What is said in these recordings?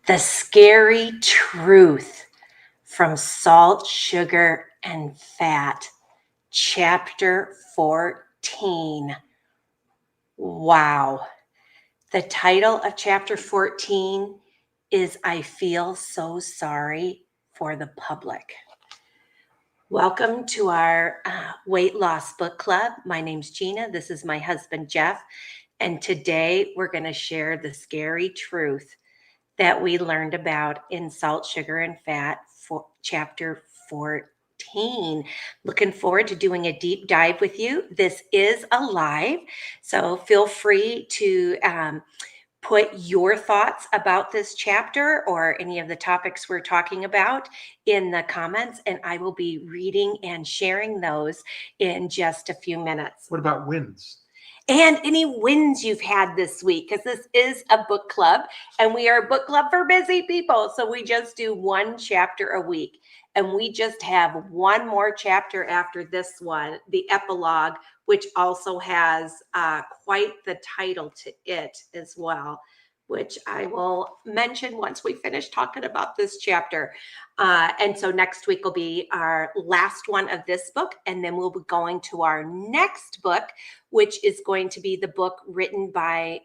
The Scary Truth from Salt, Sugar, and Fat, Chapter 14. Wow. The title of Chapter 14 is I Feel So Sorry for the Public. Welcome to our weight loss book club. My name's Gina. This is my husband, Jeff. And today we're going to share the scary truth that we learned about in Salt, Sugar, and Fat for Chapter 14. Looking forward to doing a deep dive with you. This is a live, so feel free to put your thoughts about this chapter or any of the topics we're talking about in the comments, and I will be reading and sharing those in just a few minutes. What about wins? And any wins you've had this week, because this is a book club and we are a book club for busy people. So we just do one chapter a week, and we just have one more chapter after this one, the epilogue, which also has quite the title to it as well, which I will mention once we finish talking about this chapter. And so next week will be our last one of this book, and then we'll be going to our next book, which is going to be the book written by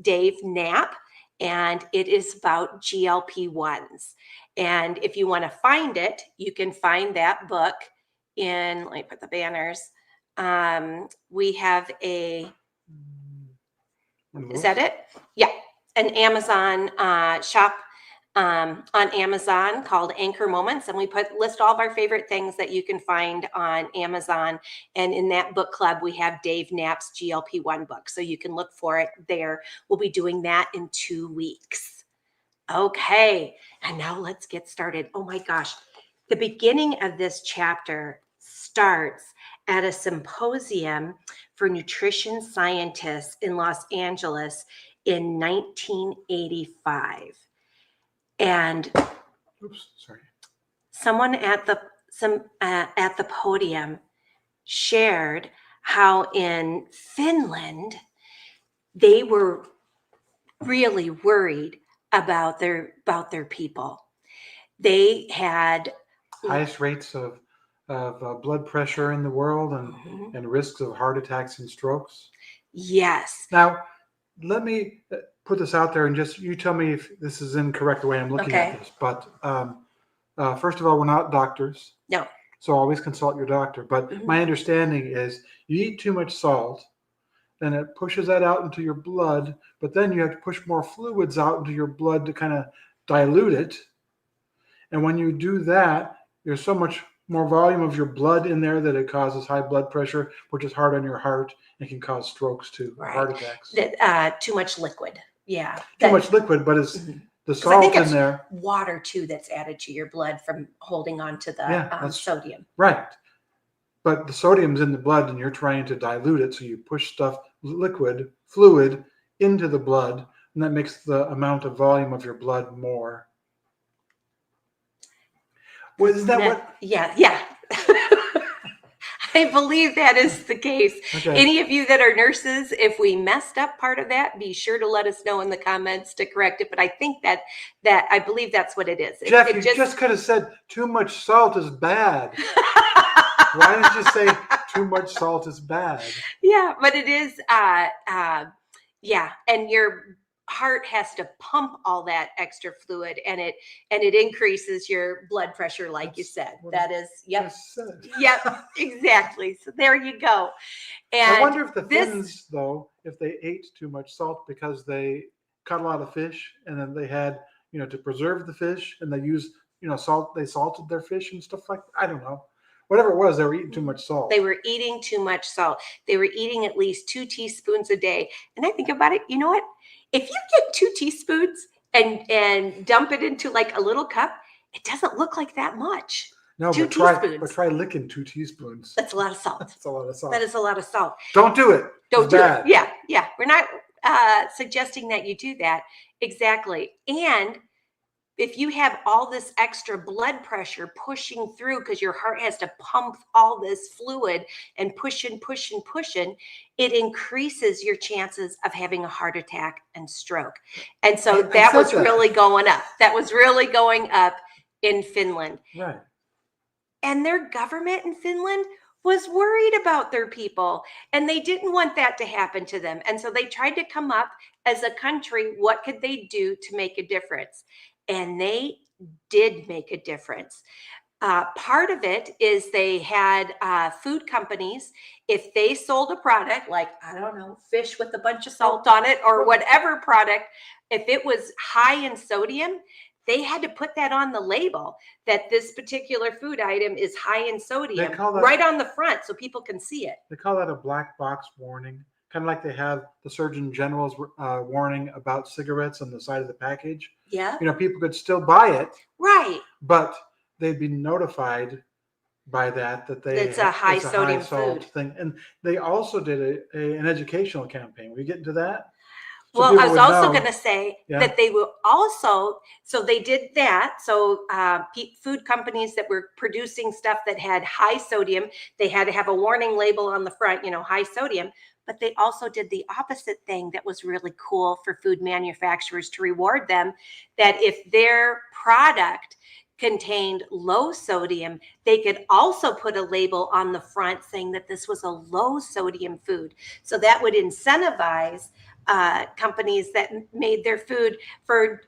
Dave Knapp, and it is about GLP-1s. And if you want to find it, you can find that book in, let me put the banners. We have is that it? Yeah, an Amazon shop on Amazon called Anchor Moments, and we list all of our favorite things that you can find on Amazon. And in that book club, we have Dave Knapp's GLP-1 book, so you can look for it there. We'll be doing that in 2 weeks. Okay, and now let's get started. Oh my gosh, the beginning of this chapter starts at a symposium for nutrition scientists in Los Angeles in 1985. And someone at the podium shared how in Finland they were really worried about their people. They had highest rates of blood pressure in the world and risks of heart attacks and strokes. Yes. Now, let me put this out there and just you tell me if this is incorrect the way I'm looking at this. But first of all, we're not doctors. No. So always consult your doctor. But my understanding is you eat too much salt, then it pushes that out into your blood, but then you have to push more fluids out into your blood to kind of dilute it. And when you do that, there's so much more volume of your blood in there that it causes high blood pressure, which is hard on your heart and can cause strokes too, heart attacks. Too much liquid. Yeah. Too much liquid, but it's the salt in there. Water too that's added to your blood from holding on to the sodium. Right. But the sodium's in the blood and you're trying to dilute it. So you push fluid into the blood, and that makes the amount of volume of your blood more. Well, is that what? Yeah. I believe that is the case. Okay. Any of you that are nurses, if we messed up part of that, be sure to let us know in the comments to correct it. But I think that I believe that's what it is. Jeff, you just could have said too much salt is bad. Why didn't you say too much salt is bad? Yeah, but it is. And your heart has to pump all that extra fluid, and it increases your blood pressure, like you said. That is, yep, exactly. So there you go. And I wonder if the Finns, though, if they ate too much salt because they caught a lot of fish, and then they had, to preserve the fish, and they used, salt. They salted their fish and stuff like that. I don't know. Whatever it was, they were eating too much salt. They were eating too much salt. They were eating at least 2 teaspoons a day. And I think about it, you know what? If you get 2 teaspoons and dump it into like a little cup, it doesn't look like that much. No, but try licking 2 teaspoons. That's a lot of salt. That's a lot of salt. That is a lot of salt. Don't do it. Don't do it. Yeah. We're not suggesting that you do that. Exactly. And if you have all this extra blood pressure pushing through because your heart has to pump all this fluid and pushing, it increases your chances of having a heart attack and stroke. And so that was really going up. That was really going up in Finland. Right. And their government in Finland was worried about their people, and they didn't want that to happen to them. And so they tried to come up as a country, what could they do to make a difference? And they did make a difference. Part of it is they had food companies, if they sold a product like, I don't know, fish with a bunch of salt on it or whatever product, if it was high in sodium, they had to put that on the label that this particular food item is high in sodium right on the front so people can see it. They call that a black box warning, kind of like they have the Surgeon General's warning about cigarettes on the side of the package. Yeah. People could still buy it. Right. But they'd be notified by that it's a high sodium salt food thing. And they also did an educational campaign. We get into that? So well, I was also going to say that they will also, so they did that. So food companies that were producing stuff that had high sodium, they had to have a warning label on the front, high sodium. But they also did the opposite thing that was really cool for food manufacturers to reward them, that if their product contained low sodium, they could also put a label on the front saying that this was a low sodium food. So that would incentivize companies that made their food for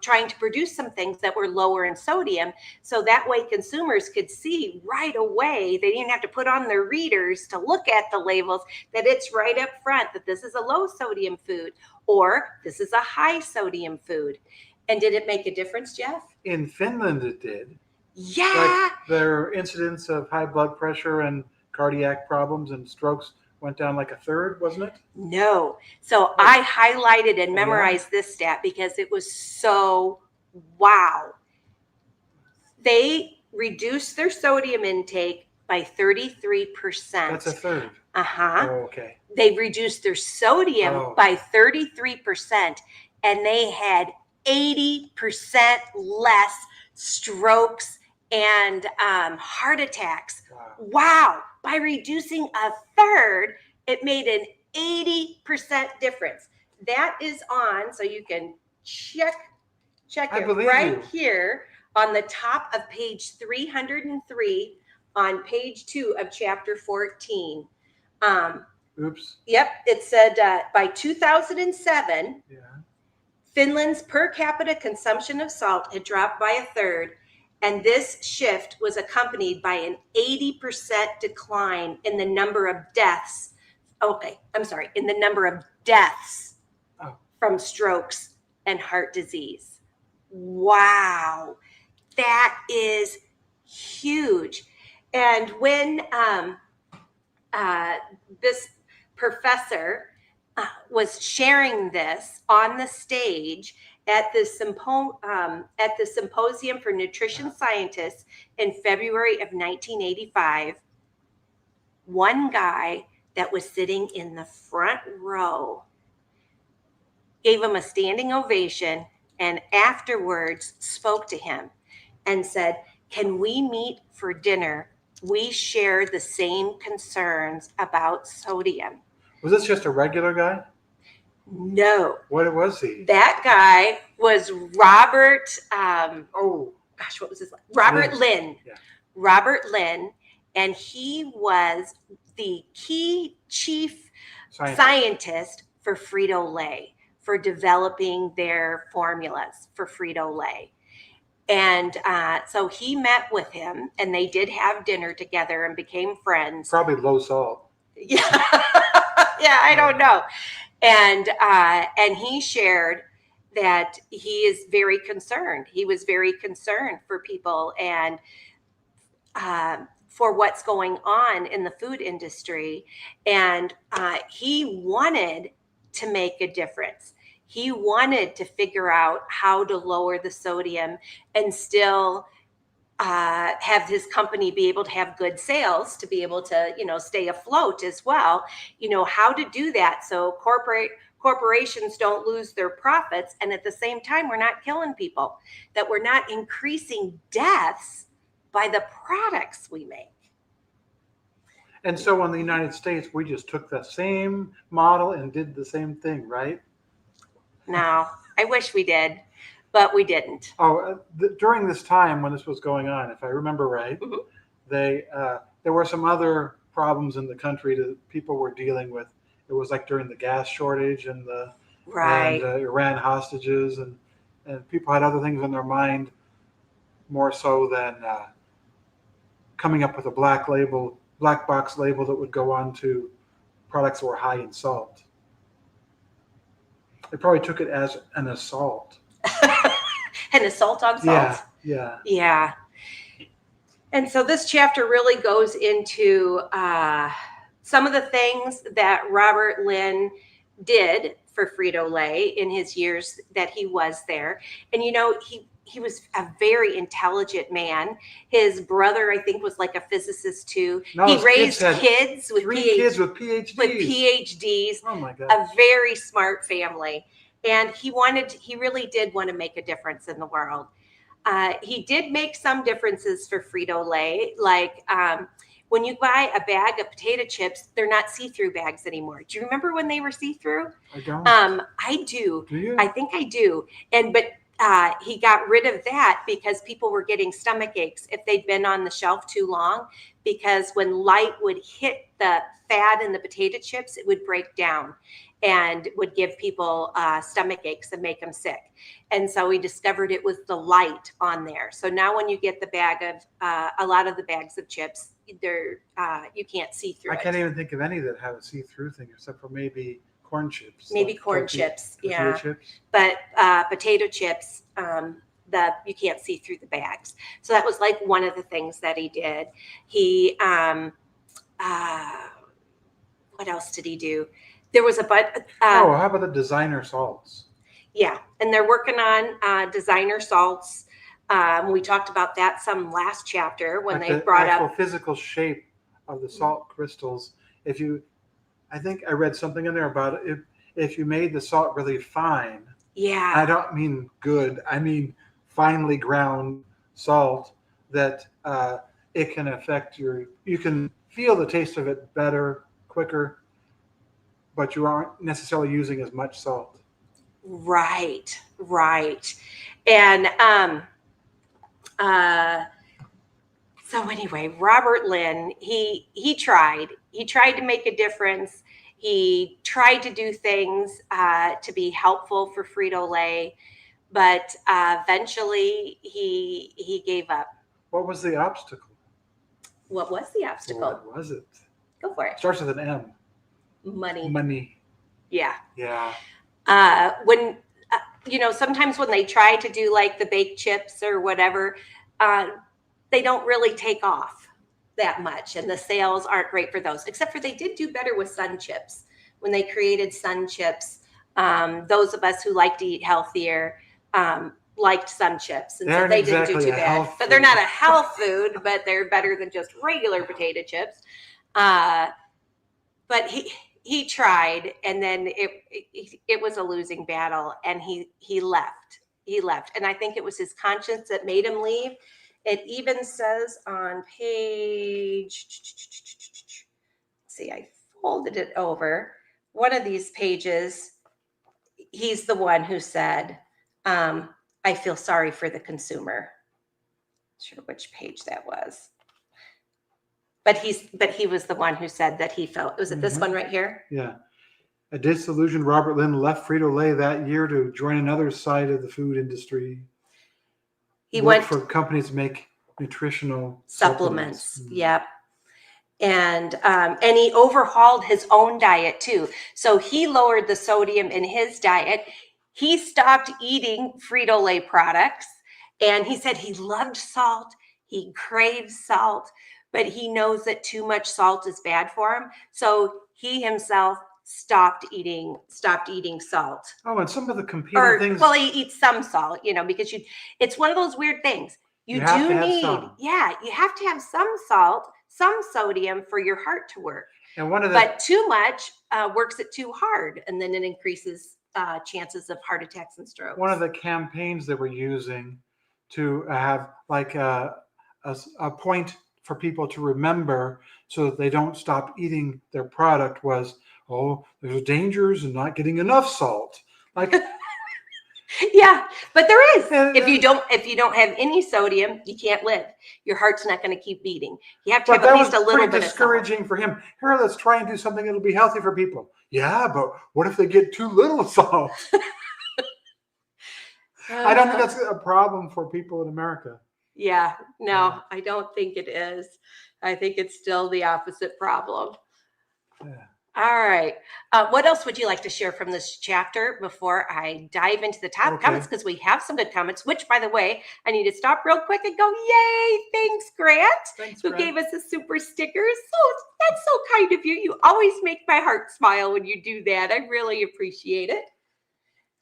trying to produce some things that were lower in sodium. So that way consumers could see right away, they didn't have to put on their readers to look at the labels, that it's right up front that this is a low sodium food or this is a high sodium food. And did it make a difference, Jeff? In Finland it did. Yeah. Like their incidence of high blood pressure and cardiac problems and strokes went down like a third, wasn't it? No. So I highlighted and memorized this stat because it was so wow. They reduced their sodium intake by 33%. That's a third. Uh-huh. Oh, okay. They reduced their sodium by 33%, and they had 80% less strokes and heart attacks. Wow. By reducing a third, it made an 80% difference. That is on, so you can check it right here on the top of page 303 on page 2 of chapter 14. Oops. Yep, it said by 2007, Finland's per capita consumption of salt had dropped by a third, and this shift was accompanied by an 80% decline in the number of deaths. In the number of deaths from strokes and heart disease. Wow, that is huge. And when this professor was sharing this on the stage at the Symposium for Nutrition Scientists in February of 1985, one guy that was sitting in the front row gave him a standing ovation and afterwards spoke to him and said, "Can we meet for dinner? We share the same concerns about sodium." Was this just a regular guy? No. What was he? That guy was Robert, what was his name? Robert Lynn. Yeah. Robert Lynn, and he was the key chief scientist for Frito-Lay, for developing their formulas for Frito-Lay. And so he met with him, and they did have dinner together and became friends. Probably low salt. Yeah, I don't know. And he shared that he is very concerned. He was very concerned for people and for what's going on in the food industry. And he wanted to make a difference. He wanted to figure out how to lower the sodium and still have his company be able to have good sales, to be able to, stay afloat as well. How to do that. So corporations don't lose their profits, and at the same time, we're not killing people, that we're not increasing deaths by the products we make. And so in the United States, we just took the same model and did the same thing, right? No, I wish we did, but we didn't. During this time when this was going on, if I remember right, there were some other problems in the country that people were dealing with. It was like during the gas shortage and the Iran hostages, and people had other things on their mind more so than coming up with a black box label that would go on to products that were high in salt. They probably took it as an assault. An assault on salt. Yeah. And so this chapter really goes into some of the things that Robert Lynn did for Frito-Lay in his years that he was there. And, you know, he was a very intelligent man. His brother, I think, was like a physicist too. No, he raised kids with PhDs. With PhDs. Oh my God. A very smart family. And he really did want to make a difference in the world. He did make some differences for Frito-Lay, like when you buy a bag of potato chips, they're not see-through bags anymore. Do you remember when they were see-through? I don't. I do. Do you? I think I do. But he got rid of that because people were getting stomach aches if they'd been on the shelf too long, because when light would hit the fat in the potato chips, it would break down and would give people stomach aches and make them sick. And so we discovered it was the light on there. So now when you get the bag of, a lot of the bags of chips, you can't see through it. I can't even think of any that have a see-through thing except for maybe corn chips. Maybe corn chips, yeah. Chips. But potato chips, you can't see through the bags. So that was like one of the things that he did. He, what else did he do? There was how about the designer salts? Yeah, and they're working on designer salts. We talked about that some last chapter when they brought up the physical shape of the salt crystals. I think I read something in there about if you made the salt really fine. Yeah. I don't mean good. I mean finely ground salt that it can affect you can feel the taste of it better, quicker, but you aren't necessarily using as much salt. Right. And so anyway, Robert Lynn, he tried to make a difference. He tried to do things to be helpful for Frito-Lay, but eventually he gave up. What was the obstacle? What was the obstacle? What was it? Go for it. Starts with an M. Money. Yeah. When sometimes when they try to do like the baked chips or whatever, they don't really take off that much, and the sales aren't great for those, except for they did do better with Sun Chips. When they created Sun Chips, those of us who like to eat healthier liked Sun Chips, and so they didn't do too bad. But they're not a health food, but they're better than just regular potato chips. But he tried, and then it was a losing battle, and he left. And I think it was his conscience that made him leave. It even says on page, I folded it over. One of these pages, he's the one who said, I feel sorry for the consumer. Not sure which page that was. But he was the one who said that he felt. Was it this one right here? Yeah. A disillusioned Robert Lynn left Frito-Lay that year to join another side of the food industry. He went for companies that make nutritional supplements. Yep. And he overhauled his own diet too. So he lowered the sodium in his diet. He stopped eating Frito-Lay products, and he said he loved salt. He craves salt, but he knows that too much salt is bad for him. So he himself stopped eating salt. Oh, and some of the competing things. Well, he eats some salt, because it's one of those weird things. You do need, you have to have some salt, some sodium for your heart to work. And one of but too much works it too hard, and then it increases chances of heart attacks and strokes. One of the campaigns they were using to have like a point for people to remember so that they don't stop eating their product was, oh, there's dangers in not getting enough salt. Like, yeah, but there is. And, If you don't have any sodium, you can't live. Your heart's not going to keep beating. You have to have but at that least a was little pretty bit of salt. discouraging for him. Here, let's try and do something that'll be healthy for people. Yeah, but what if they get too little salt? I don't think that's a problem for people in America. Yeah, no, I don't think it is. I think it's still the opposite problem. Yeah. All right. What else would you like to share from this chapter before I dive into the top comments? Because we have some good comments, which, by the way, I need to stop real quick and go, yay, thanks, Grant, who gave us a super sticker. So that's so kind of you. You always make my heart smile when you do that. I really appreciate it.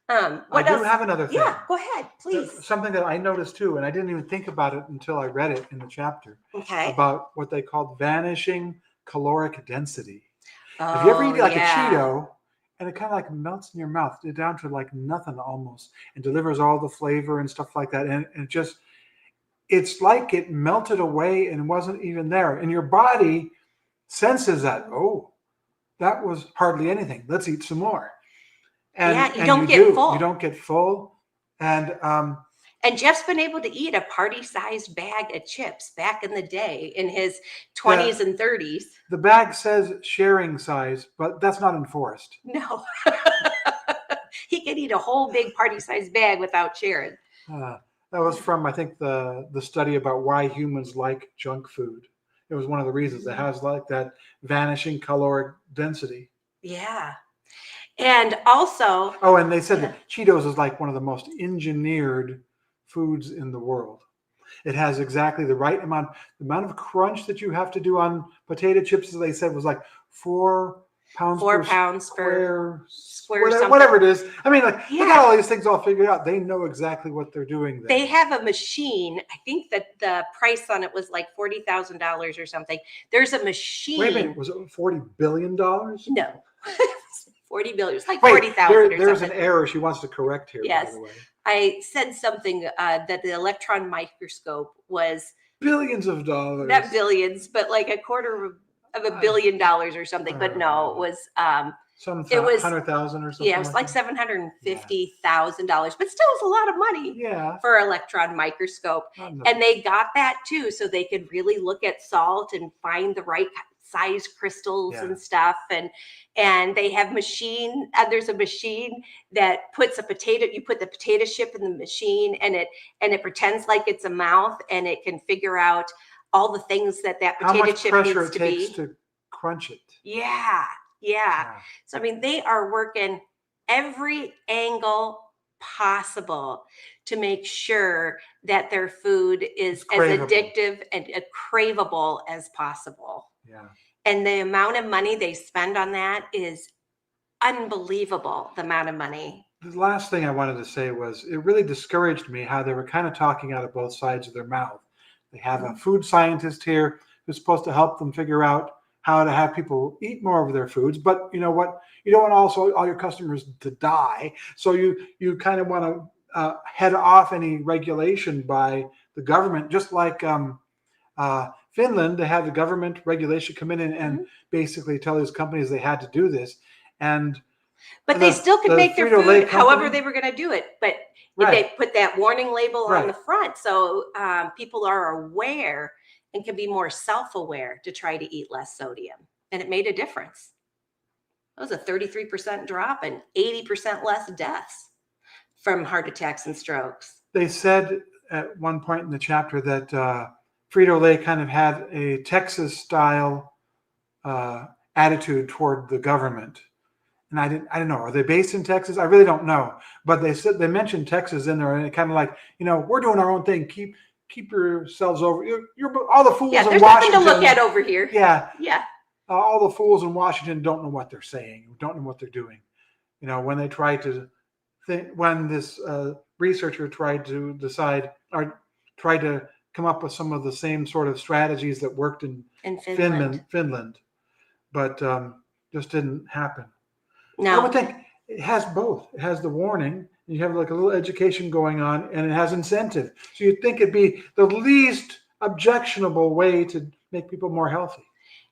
What I else? do have another thing. Yeah, go ahead, please. Something that I noticed too, and I didn't even think about it until I read it in the chapter. Okay. About what they called vanishing caloric density. If you ever eat like a Cheeto and it kind of like melts in your mouth down to like nothing almost and delivers all the flavor and stuff like that. And it's like it melted away and wasn't even there. And your body senses that, oh, that was hardly anything. Let's eat some more. And you don't get full. You don't get full. And Jeff's been able to eat a party-sized bag of chips back in the day in his 20s and 30s. The bag says sharing size, but that's not enforced. No. He could eat a whole big party-sized bag without sharing. That was from, I think, the study about why humans like junk food. It was one of the reasons it has like that vanishing caloric density. Yeah. And also... Oh, and they said that Cheetos is like one of the most engineered foods in the world. It has exactly the right amount. The amount of crunch that you have to do on potato chips, as they said, was like 4 pounds per square, whatever it is. I mean, like, they got all these things all figured out. They know exactly what they're doing there. They have a machine. I think that the price on it was like $40,000 or something. There's a machine. Wait a minute, was it $40 billion? No. 40 billion. It's like 40,000. There's an error she wants to correct here. Yes. By the way. I said something that the electron microscope was billions of dollars. Not billions, but like $250 million or something. But no, it was it was 100,000 or something. Yeah, it was like $750,000, but still was a lot of money for electron microscope. And they got that too, so they could really look at salt and find the right size crystals and stuff. And they have there's a machine that puts you put the potato chip in the machine and it pretends like it's a mouth and it can figure out all the things that potato chip needs to be. To crunch it. Yeah. So, I mean, they are working every angle possible to make sure that their food is as addictive and craveable as possible. Yeah. And the amount of money they spend on that is unbelievable, the amount of money. The last thing I wanted to say was it really discouraged me how they were kind of talking out of both sides of their mouth. They have a food scientist here who's supposed to help them figure out how to have people eat more of their foods. But you know what? You don't want also all your customers to die. So you kind of want to head off any regulation by the government, just like Finland. They had the government regulation come in and basically tell these companies they had to do this. But they still could make their food however they were going to do it. But they put that warning label on the front, so people are aware and can be more self-aware to try to eat less sodium. And it made a difference. It was a 33% drop and 80% less deaths from heart attacks and strokes. They said at one point in the chapter that Frito-Lay kind of had a Texas-style attitude toward the government. And I don't know. Are they based in Texas? I really don't know. But they mentioned Texas in there, and it kind of like, we're doing our own thing. Keep yourselves over. You're all the fools in Washington. There's nothing to look at over here. Yeah. All the fools in Washington don't know what they're saying, don't know what they're doing. When they try to when this researcher tried to decide or tried to come up with some of the same sort of strategies that worked in Finland. But just didn't happen. I No. would think it has both. It has the warning, and you have like a little education going on, and it has incentive. So you'd think it'd be the least objectionable way to make people more healthy.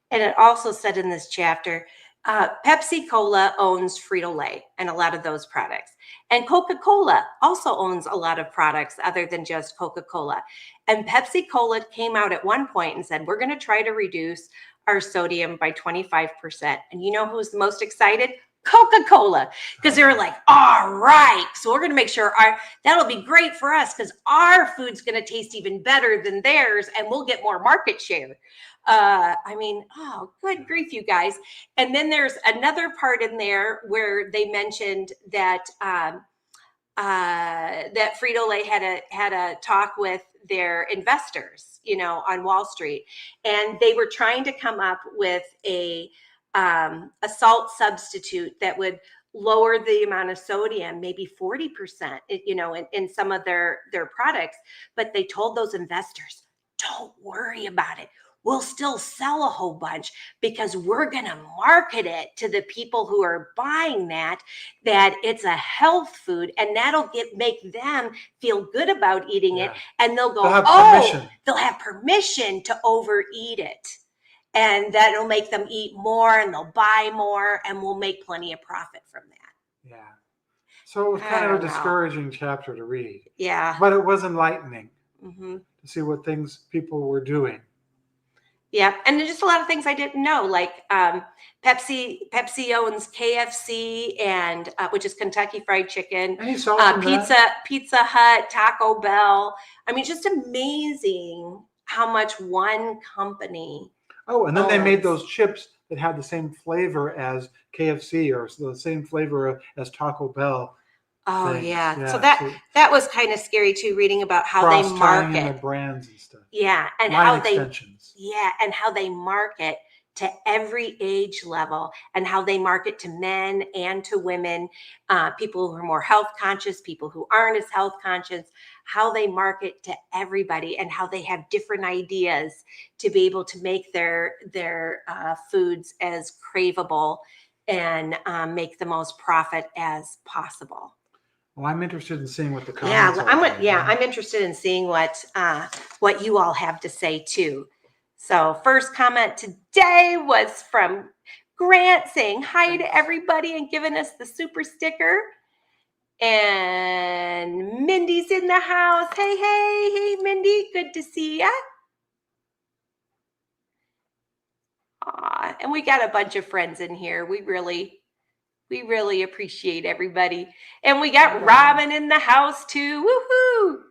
And it also said in this chapter, Pepsi Cola owns Frito-Lay and a lot of those products. And Coca-Cola also owns a lot of products other than just Coca-Cola. And Pepsi Cola came out at one point and said, we're going to try to reduce our sodium by 25%. And you know who's the most excited? Coca-Cola, because they were like, all right, so we're going to make sure that'll be great for us because our food's going to taste even better than theirs and we'll get more market share. I mean, oh, good grief, you guys. And then there's another part in there where they mentioned that that Frito-Lay had a talk with their investors, on Wall Street, and they were trying to come up with a salt substitute that would lower the amount of sodium, maybe 40%, in some of their products. But they told those investors, don't worry about it. We'll still sell a whole bunch because we're going to market it to the people who are buying that it's a health food, and that'll make them feel good about eating it. And they'll go, they'll have permission to overeat it. And that'll make them eat more and they'll buy more and we'll make plenty of profit from that. Yeah. So it was kind of a discouraging chapter to read. Yeah. But it was enlightening to see what things people were doing. Yeah. And there's just a lot of things I didn't know, like Pepsi owns KFC and which is Kentucky Fried Chicken, Pizza Hut, Taco Bell. I mean, just amazing how much one company. Oh, and then they made those chips that had the same flavor as KFC or the same flavor as Taco Bell. Oh, yeah. So that was kind of scary too, reading about how they market the brands and stuff. Yeah, and how they market to every age level, and how they market to men and to women, people who are more health conscious, people who aren't as health conscious, how they market to everybody, and how they have different ideas to be able to make their foods as craveable and make the most profit as possible. Well, I'm interested in seeing what the comments are. I'm interested in seeing what you all have to say too. So first comment today was from Grant saying hi to everybody and giving us the super sticker. And Mindy's in the house. Hey, Mindy, good to see ya. And we got a bunch of friends in here. We really appreciate everybody. And we got Robin in the house too. Woohoo!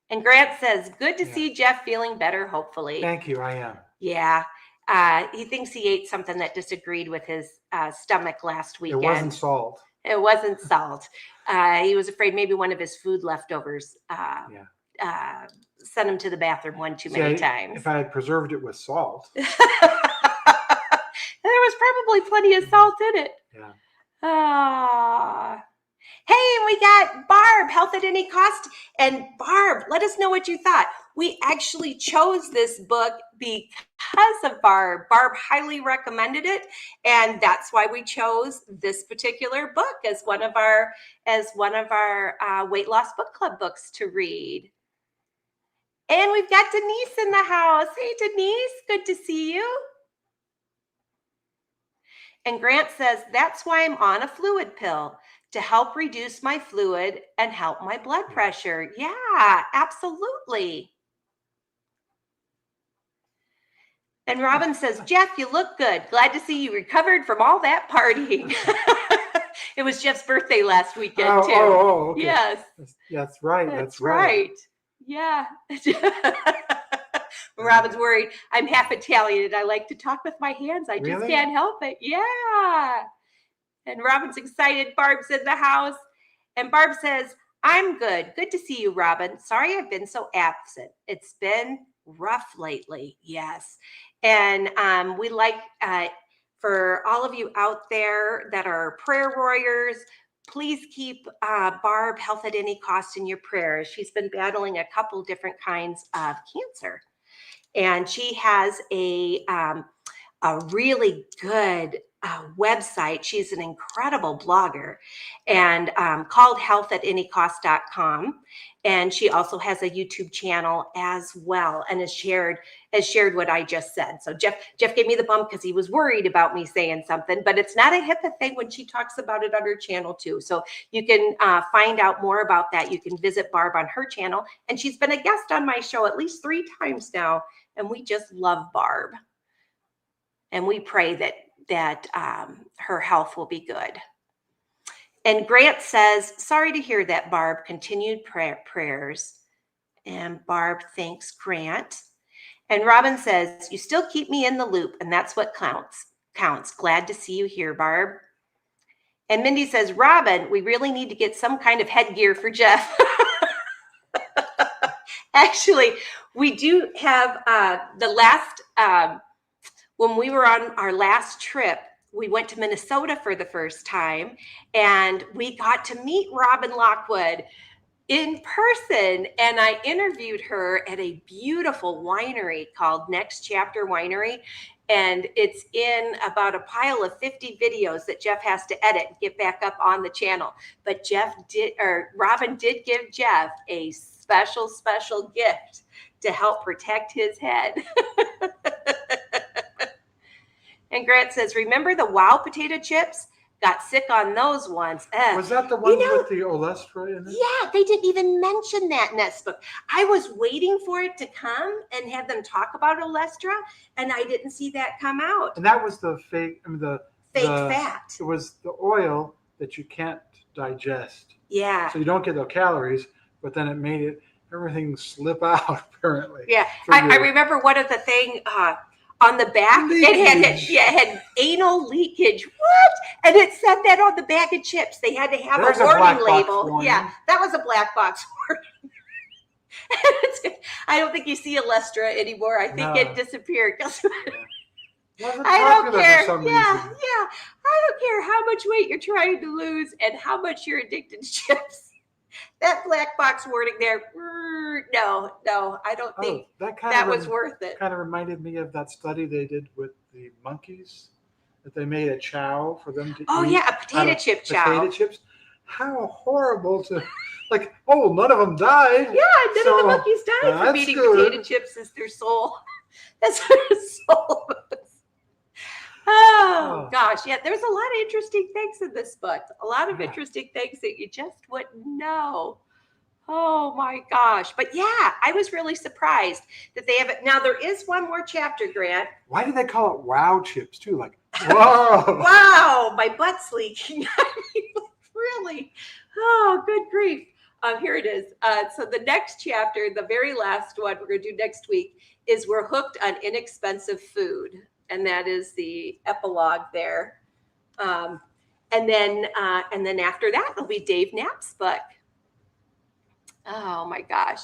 And Grant says, good to see Jeff feeling better, hopefully. Thank you, I am. Yeah. He thinks he ate something that disagreed with his stomach last weekend. It wasn't salt. It wasn't salt. He was afraid maybe one of his food leftovers sent him to the bathroom one too many times. If I had preserved it with salt. There was probably plenty of salt in it. Yeah. Hey, we got Barb, Health at Any Cost. And Barb, let us know what you thought. We actually chose this book because of Barb. Barb highly recommended it, and that's why we chose this particular book as one of our weight loss book club books to read. And we've got Denise in the house. Hey, Denise, good to see you. And Grant says, that's why I'm on a fluid pill, to help reduce my fluid and help my blood pressure. Yeah, absolutely. And Robin says, Jeff, you look good. Glad to see you recovered from all that partying. It was Jeff's birthday last weekend, too. Oh, okay. Yes. That's right. That's right. Yeah. Robin's worried. I'm half Italian and I like to talk with my hands. I just can't help it. Yeah. And Robin's excited. Barb's in the house. And Barb says, I'm good. Good to see you, Robin. Sorry I've been so absent. It's been rough lately. Yes. And we like, for all of you out there that are prayer warriors, please keep Barb Health at Any Cost in your prayers. She's been battling a couple different kinds of cancer. And she has a a really good website. She's an incredible blogger, and called healthatanycost.com. And she also has a YouTube channel as well, and has shared what I just said. So Jeff gave me the bump because he was worried about me saying something, but it's not a HIPAA thing when she talks about it on her channel too. So you can find out more about that. You can visit Barb on her channel, and she's been a guest on my show at least 3 times now, and we just love Barb. And we pray that her health will be good. And Grant says, sorry to hear that, Barb. Continued prayers. And Barb thanks Grant. And Robin says, you still keep me in the loop, and that's what counts. Glad to see you here, Barb. And Mindy says, Robin, we really need to get some kind of headgear for Jeff. Actually, we do have the last... when we were on our last trip, we went to Minnesota for the first time, and we got to meet Robin Lockwood in person. And I interviewed her at a beautiful winery called Next Chapter Winery. And it's in about a pile of 50 videos that Jeff has to edit and get back up on the channel. But Robin did give Jeff a special gift to help protect his head. And Grant says, remember the Wow potato chips? Got sick on those ones. Was that the one with the olestra in it? Yeah, they didn't even mention that in this book. I was waiting for it to come and have them talk about olestra, and I didn't see that come out. And that was the fake, fake fat. It was the oil that you can't digest. Yeah. So you don't get the calories, but then it made everything slip out, apparently. Yeah. I remember one of the thing on the back, it had anal leakage. What? And it said that on the bag of chips. They had to have a warning label. Yeah, that was a black box warning. I don't think you see olestra anymore. I think it disappeared. I don't care. Yeah. I don't care how much weight you're trying to lose and how much you're addicted to chips. That black box warning there, no, I don't think that was worth it. Kind of reminded me of that study they did with the monkeys, that they made a chow for them to eat. Oh, yeah, a potato chip chow. Potato chips. How horrible to, none of them died. Yeah, none of the monkeys died from eating potato chips as their soul. That's what their soul was. Oh, gosh. Yeah, there's a lot of interesting things in this book. A lot of interesting things that you just wouldn't know. Oh, my gosh. But yeah, I was really surprised that they have it. Now, there is one more chapter, Grant. Why did they call it Wow chips, too? Whoa. Wow, my butt's leaking. I mean, really? Oh, good grief. Here it is. So the next chapter, the very last one we're going to do next week, is We're Hooked on Inexpensive Food. And that is the epilogue there. And then after that, it'll be Dave Knapp's book. Oh, my gosh.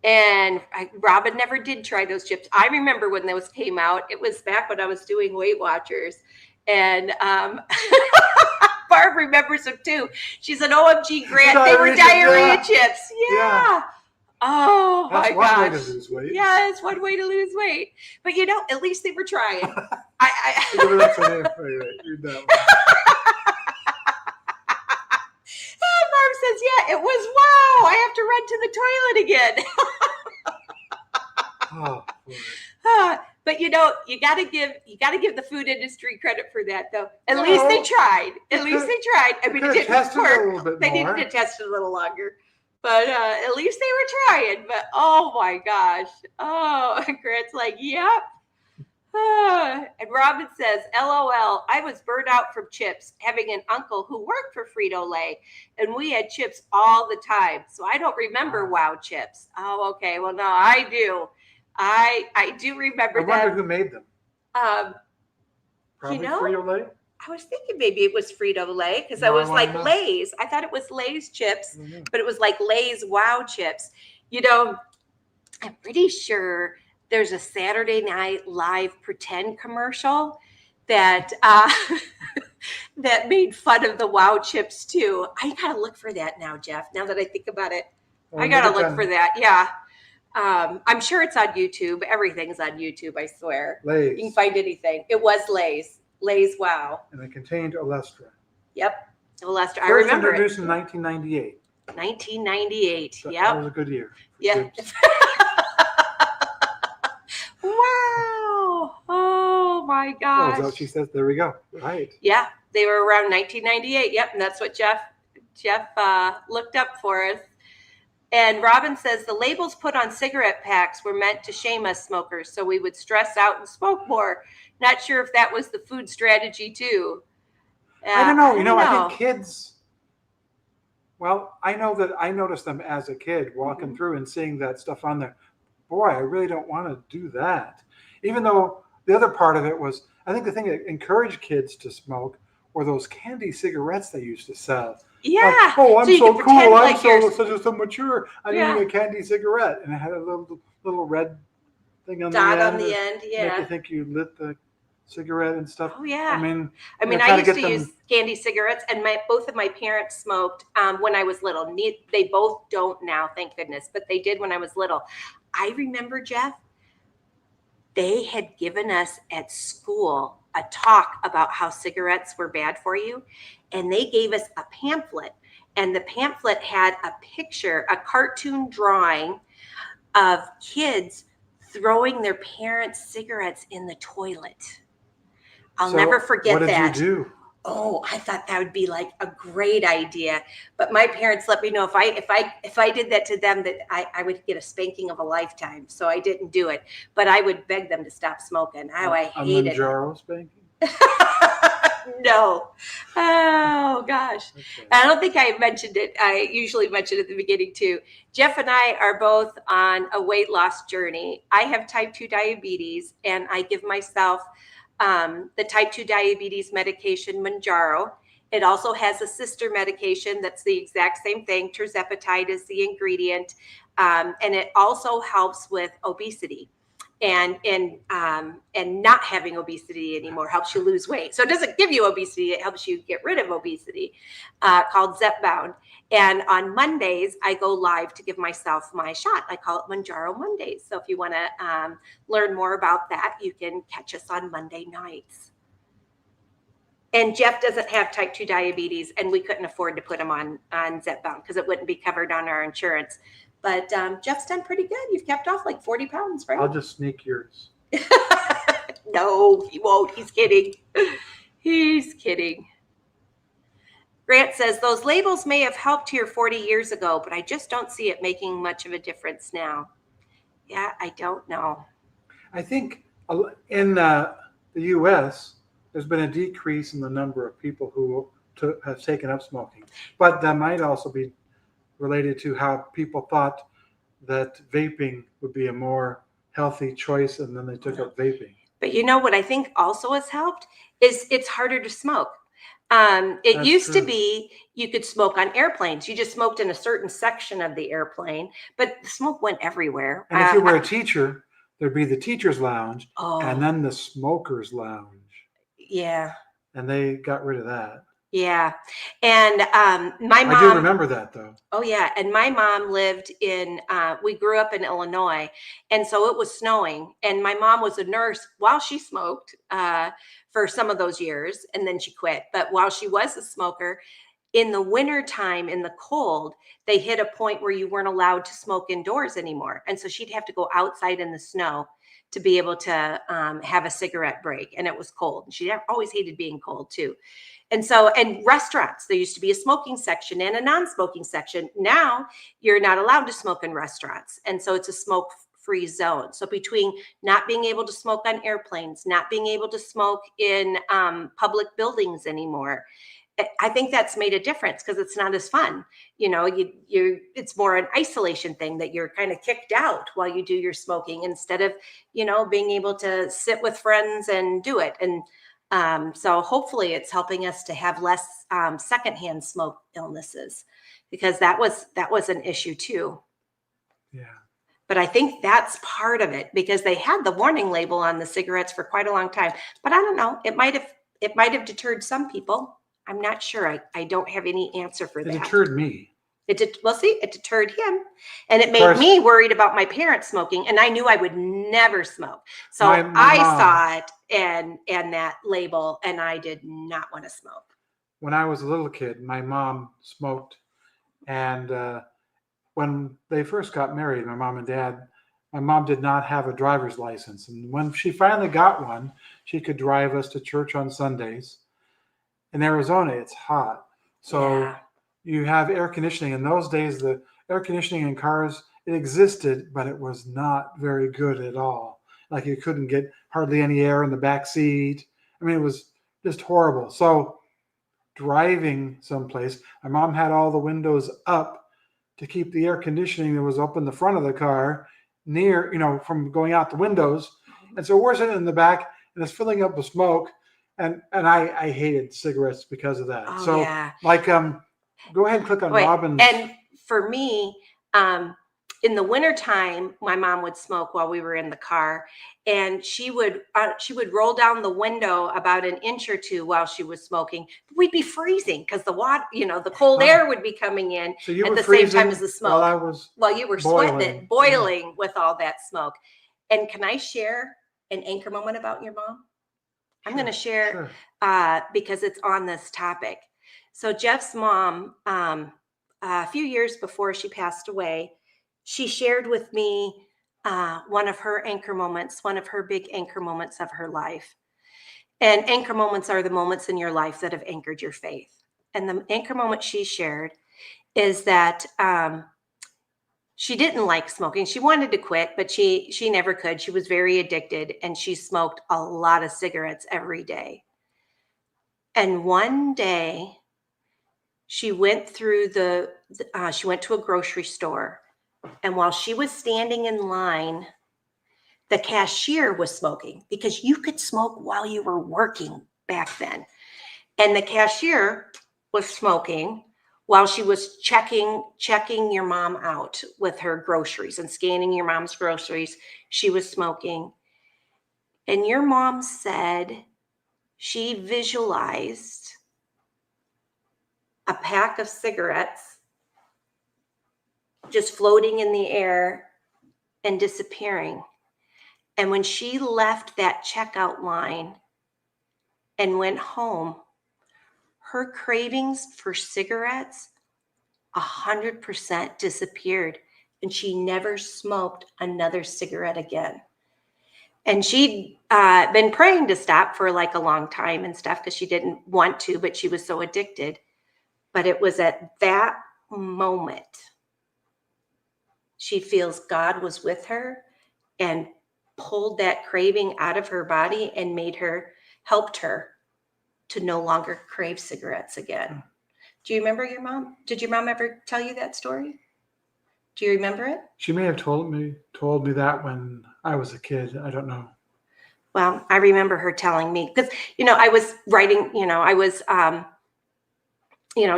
And Robin never did try those chips. I remember when those came out. It was back when I was doing Weight Watchers. And Barb remembers them, too. She's an OMG, Grant. They were diarrhea chips. Yeah. Oh, that's my one gosh. way to lose weight. Yeah, it's one way to lose weight. But, at least they were trying. That's a name for you. Read that one. Barb says, yeah, it was wow. I have to run to the toilet again. But you gotta give the food industry credit for that, though. At least they tried. I mean, it didn't work. They needed to test it a little longer. But at least they were trying. But oh my gosh. Oh, Grant's like, yep. And Robin says, LOL, I was burned out from chips, having an uncle who worked for Frito-Lay, and we had chips all the time. So I don't remember Wow chips. Oh, okay. Well, no, I do. I do remember that. I wonder who made them. Probably Frito-Lay? I was thinking maybe it was Frito-Lay because I was like Lay's. I thought it was Lay's chips, but it was like Lay's Wow chips. I'm pretty sure there's a Saturday Night Live pretend commercial that that made fun of the Wow chips too. I gotta look for that now, Jeff. Now that I think about it, I gotta look for that. Yeah. I'm sure it's on YouTube. Everything's on YouTube, I swear. Lay's. You can find anything. It was Lay's. Lay's, wow. And it contained olestra. Yep. Olestra. I First remember introduced it. in 1998. 1998. That Yep. was a good year. Yeah. Wow. Oh my Oh, gosh. is that what she says? There we go. Right. Yeah, they were around 1998. Yep, and that's what Jeff looked up for us. And Robin says the labels put on cigarette packs were meant to shame us smokers, so we would stress out and smoke more. Not sure if that was the food strategy too. I don't know. I think kids. Well, I know that I noticed them as a kid walking through and seeing that stuff on there. Boy, I really don't want to do that. Even though the other part of it was, I think the thing that encouraged kids to smoke were those candy cigarettes they used to sell. Yeah. Like, oh, I'm so cool. I'm like so mature. I'm eating a candy cigarette, and it had a little red thing on dot the end. on the end. Yeah. Make you think you lit the cigarette and stuff. Oh yeah. I mean, I used to use candy cigarettes, and both of my parents smoked when I was little. They both don't now, thank goodness, but they did when I was little. I remember, Jeff, they had given us at school a talk about how cigarettes were bad for you, and they gave us a pamphlet, and the pamphlet had a picture, a cartoon drawing of kids throwing their parents' cigarettes in the toit. I'll never forget that. What did you do? Oh, I thought that would be like a great idea. But my parents let me know if I did that to them, that I would get a spanking of a lifetime. So I didn't do it. But I would beg them to stop smoking. Oh, I hated it. A Mounjaro spanking? No. Oh, gosh. Okay. I don't think I mentioned it. I usually mention it at the beginning too. Jeff and I are both on a weight loss journey. I have type 2 diabetes, and I give myself the type 2 diabetes medication, Mounjaro. It also has a sister medication that's the exact same thing. Tirzepatide is the ingredient. And it also helps with obesity and not having obesity anymore, helps you lose weight. So it doesn't give you obesity, it helps you get rid of obesity, called Zepbound. And on Mondays, I go live to give myself my shot. I call it Mounjaro Mondays. So if you want to learn more about that, you can catch us on Monday nights. And Jeff doesn't have type 2 diabetes, and we couldn't afford to put him on Zepbound because it wouldn't be covered on our insurance. But Jeff's done pretty good. You've kept off like 40 pounds, right? I'll just sneak yours. No, he won't. He's kidding. He's kidding. Grant says, those labels may have helped here 40 years ago, but I just don't see it making much of a difference now. Yeah, I don't know. I think in the U.S., there's been a decrease in the number of people who have taken up smoking. But that might also be related to how people thought that vaping would be a more healthy choice, and then they took up vaping. But you know what I think also has helped is it's harder to smoke. It used to be you could smoke on airplanes. You just smoked in a certain section of the airplane, but the smoke went everywhere. And if you were a teacher, there'd be the teacher's lounge and then the smoker's lounge. Yeah. And they got rid of that. Yeah. And my mom. I do remember that, though. Oh, yeah. And my mom lived we grew up in Illinois. And so it was snowing. And my mom was a nurse while she smoked for some of those years. And then she quit. But while she was a smoker, in the wintertime, in the cold, they hit a point where you weren't allowed to smoke indoors anymore. And so she'd have to go outside in the snow to be able to have a cigarette break. And it was cold. And she always hated being cold, too. And so, and restaurants, there used to be a smoking section and a non-smoking section. Now you're not allowed to smoke in restaurants. And so it's a smoke-free zone. So between not being able to smoke on airplanes, not being able to smoke in public buildings anymore, I think that's made a difference because it's not as fun. You know, it's more an isolation thing that you're kind of kicked out while you do your smoking instead of, you know, being able to sit with friends and do it. And so hopefully it's helping us to have less secondhand smoke illnesses, because that was an issue too. Yeah. But I think that's part of it, because they had the warning label on the cigarettes for quite a long time. But I don't know, it might have deterred some people. I'm not sure. I don't have any answer for that. It deterred me. it deterred him, and it Of made course. me worried about my parents smoking, and I knew I would never smoke. So My I mom- saw it and that label, and I did not want to smoke. When I was a little kid, my mom smoked, and when they first got married, my mom and dad, my mom did not have a driver's license, and when she finally got one, she could drive us to church on Sundays. In Arizona, it's hot, so Yeah. you have air conditioning. In those days, the air conditioning in cars, it existed, but it was not very good at all. Like you couldn't get hardly any air in the back seat. I mean, it was just horrible. So driving someplace, my mom had all the windows up to keep the air conditioning that was up in the front of the car near, from going out the windows. And so we're sitting in the back and it's filling up with smoke. And I hated cigarettes because of that. Oh, So yeah. go ahead and click on Wait, Robin's. and for me, in the wintertime, my mom would smoke while we were in the car, and she would roll down the window about an inch or two while she was smoking. We'd be freezing because the water, the cold air would be coming in So you at were the same time freezing as the smoke. while I was While you were boiling. boiling with all that smoke. And can I share an anchor moment about your mom? I'm going to share because it's on this topic. So Jeff's mom, a few years before she passed away, she shared with me one of her anchor moments, one of her big anchor moments of her life. And anchor moments are the moments in your life that have anchored your faith. And the anchor moment she shared is that she didn't like smoking. She wanted to quit, but she never could. She was very addicted, and she smoked a lot of cigarettes every day. And one day, she went to a grocery store, and while she was standing in line, the cashier was smoking, because you could smoke while you were working back then. And the cashier was smoking while she was checking your mom out with her groceries and scanning your mom's groceries. She was smoking. And your mom said she visualized a pack of cigarettes just floating in the air and disappearing. And when she left that checkout line and went home, her cravings for cigarettes 100% disappeared, and she never smoked another cigarette again. And she'd been praying to stop for like a long time and stuff, because she didn't want to, but she was so addicted. But it was at that moment she feels God was with her and pulled that craving out of her body and helped her to no longer crave cigarettes again. Do you remember your mom? Did your mom ever tell you that story? Do you remember it? She may have told me that when I was a kid. I don't know. Well, I remember her telling me, because, I was writing, I was,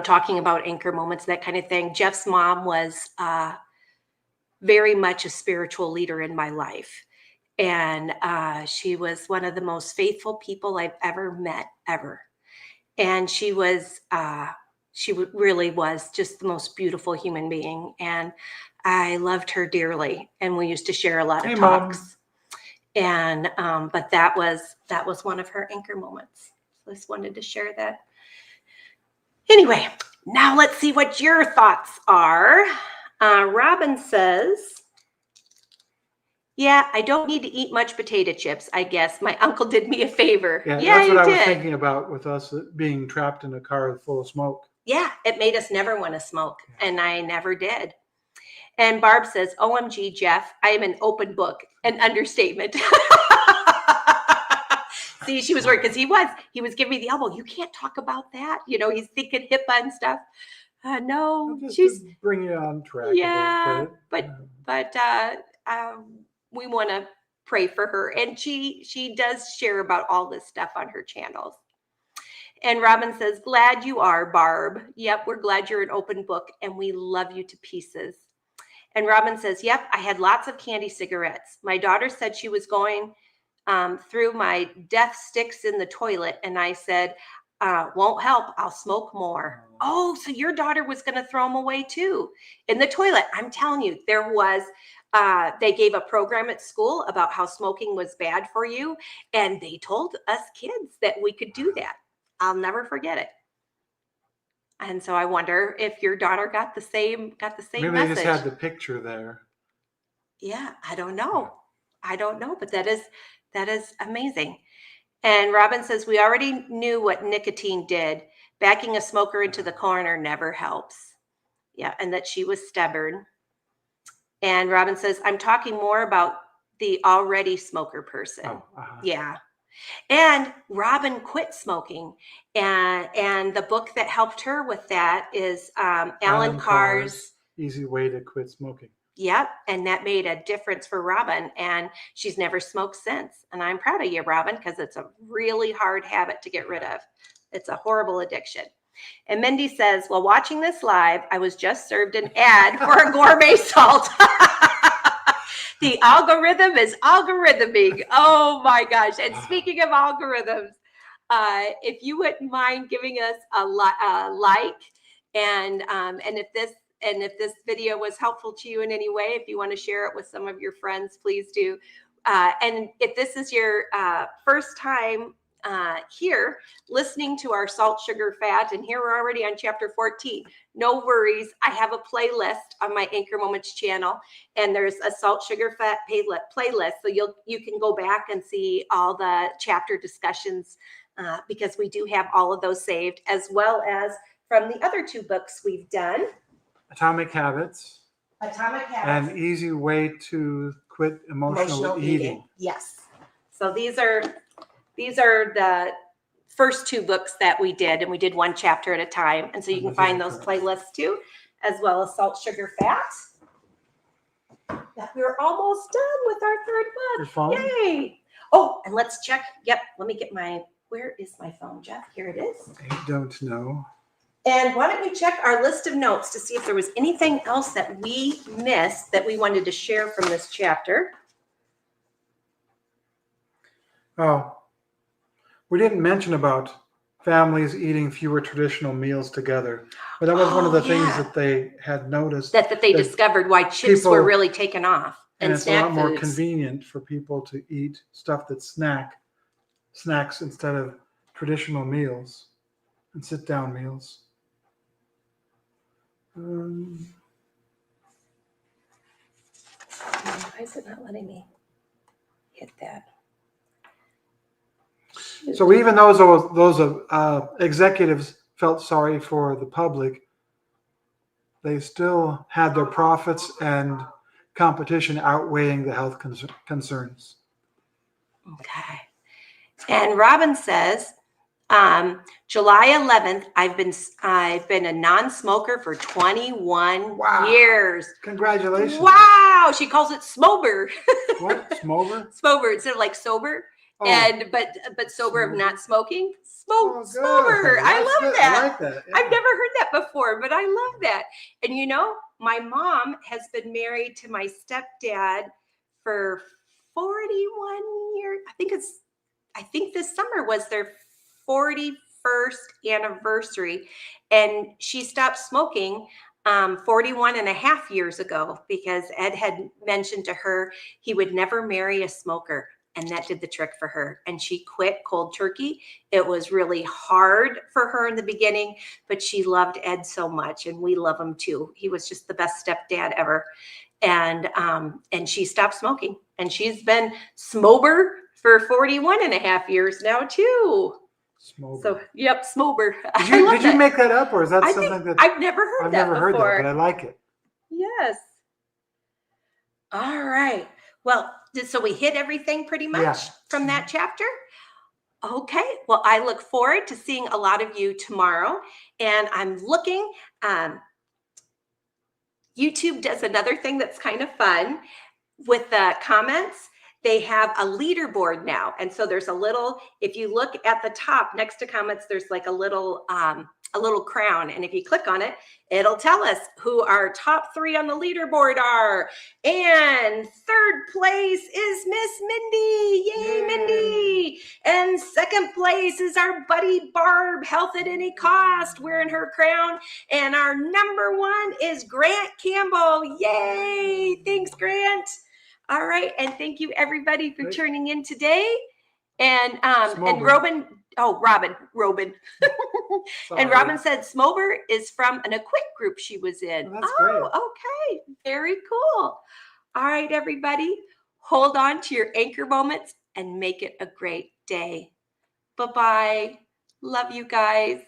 talking about anchor moments, that kind of thing. Jeff's mom was very much a spiritual leader in my life. And she was one of the most faithful people I've ever met, ever. And she really was just the most beautiful human being. And I loved her dearly. And we used to share a lot of talks. Mom. And but that was one of her anchor moments. So I just wanted to share that. Anyway, now let's see what your thoughts are. Robin says, yeah, I don't need to eat much potato chips, I guess. My uncle did me a favor. Yeah, Yeah, that's what I was did. thinking about with us being trapped in a car full of smoke. Yeah, it made us never want to smoke, and I never did. And Barb says, OMG, Jeff, I am an open book. An understatement. See, she was worried because he was giving me the elbow. You can't talk about that. He's thinking HIPAA and stuff. No, Just she's to bring you on track. Yeah, a bit. but we want to pray for her, and she does share about all this stuff on her channels. And Robin says, glad you are, Barb. Yep, we're glad you're an open book, and we love you to pieces. And Robin says, yep, I had lots of candy cigarettes. My daughter said she was going through my death sticks in the toilet, and I said, Won't help. I'll smoke more. Oh, so your daughter was going to throw them away too in the toilet. I'm telling you, there was, they gave a program at school about how smoking was bad for you. And they told us kids that we could do that. I'll never forget it. And so I wonder if your daughter got the same Maybe message. they just had the picture there. Yeah, I don't know. But that is amazing. And Robin says, we already knew what nicotine did. Backing a smoker into the corner never helps. Yeah, and that she was stubborn. And Robin says, I'm talking more about the already smoker person. Yeah. And Robin quit smoking. And the book that helped her with that is Alan Carr's Easy Way to Quit Smoking. Yep. And that made a difference for Robin. And she's never smoked since. And I'm proud of you, Robin, because it's a really hard habit to get rid of. It's a horrible addiction. And Mindy says, while watching this live, I was just served an ad for a gourmet salt. The algorithm is algorithming. Oh my gosh. And speaking of algorithms, if you wouldn't mind giving us a like, and if this video was helpful to you in any way, if you want to share it with some of your friends, please do. And if this is your first time here listening to our salt, sugar, fat, and here we're already on chapter 14, no worries. I have a playlist on my Anchor Moments channel, and there's a salt, sugar, fat playlist. So you can go back and see all the chapter discussions because we do have all of those saved, as well as from the other two books we've done. Atomic Habits. And Easy Way to Quit Emotional Eating. Yes. So these are the first two books that we did, and we did one chapter at a time. And so you can find those playlists too, as well as Salt, Sugar, Fat. Yeah, we're almost done with our third book. Your phone? Yay. Oh, and let's check. Yep. Let me get where is my phone, Jeff? Here it is. I don't know. And why don't we check our list of notes to see if there was anything else that we missed that we wanted to share from this chapter. Oh, we didn't mention about families eating fewer traditional meals together. But that was one of the things that they had noticed. That they discovered why chips were really taken off. And it's a lot more convenient for people to eat stuff that's snacks instead of traditional meals and sit-down meals. Why is it not letting me hit that? So even those executives felt sorry for the public, they still had their profits and competition outweighing the health concerns. Okay. And Robin says, July 11th, I've been a non-smoker for 21 years. Congratulations. Wow. She calls it smober. What? Smober? Smober instead of like sober. Oh. And but sober of not smoking. Smober. I love that. I like that. Yeah. I've never heard that before, but I love that. And you know, my mom has been married to my stepdad for 41 years. I think this summer was their 41st anniversary, and she stopped smoking 41 and a half years ago because Ed had mentioned to her he would never marry a smoker, and that did the trick for her, and she quit cold turkey. It was really hard for her in the beginning, but she loved Ed so much, and we love him too. He was just the best stepdad ever. And she stopped smoking, and she's been smober for 41 and a half years now too. Smober. So, yep, smober. Did you make that up, or is that something that I've never heard that before? Heard that, but I like it. Yes. All right. Well, so we hit everything pretty much from that chapter. Okay. Well, I look forward to seeing a lot of you tomorrow, and I'm looking. YouTube does another thing that's kind of fun with the comments. They have a leaderboard now. And so there's a little, if you look at the top next to comments, there's like a little a little crown. And if you click on it, it'll tell us who our top 3 on the leaderboard are. And third place is Miss Mindy. Yay, Mindy. And second place is our buddy Barb, Health at Any Cost, wearing her crown. And our number 1 is Grant Campbell. Yay. Thanks, Grant. All right. And thank you, everybody, for tuning in today. And Robin. And Robin said Smober is from an Acquit group she was in. Well, that's great. Okay. Very cool. All right, everybody. Hold on to your anchor moments and make it a great day. Bye-bye. Love you guys.